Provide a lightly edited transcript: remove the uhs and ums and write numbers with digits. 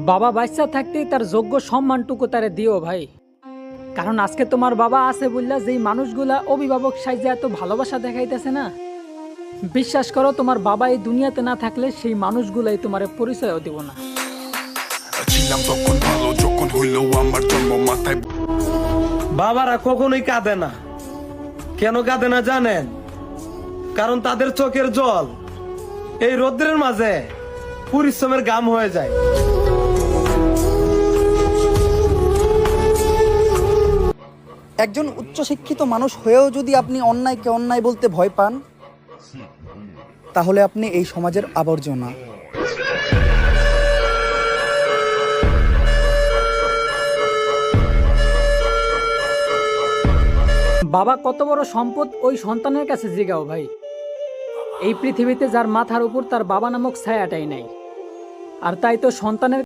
বাবা বাচ্চা থাকতেই তার যোগ্য সম্মানটুকু তারে দিও ভাই। কারণ আজকে তোমার বাবা আছে বললা যেই মানুষগুলা অভিভাবক সাইজে এত ভালোবাসা দেখাইতেছে না, বিশ্বাস করো তোমার বাবা এই দুনিয়াতে না থাকলে সেই মানুষগুলাই তোমার পরিচয়ও দিব না। ছিলাম তখন ভালো যখন হইল আমার জন্ম মাথায়। বাবারা কখনোই কাঁদে না। কেন কাঁদে না জানেন? কারণ তাদের চোখের জল এই রৌদ্রের মাঝে পরিশ্রমের ঘাম হয়ে যায়। একজন উচ্চশিক্ষিত মানুষ হয়েও যদি আপনি অন্যায়কে অন্যায় বলতে ভয় পান, তাহলে আপনি এই সমাজের আবর্জনা। বাবা কত বড় সম্পদ ওই সন্তানের কাছে জিগাও ভাই। এই পৃথিবীতে যার মাথার উপর তার বাবা নামক ছায়াটাই নাই, আর তাই তো সন্তানের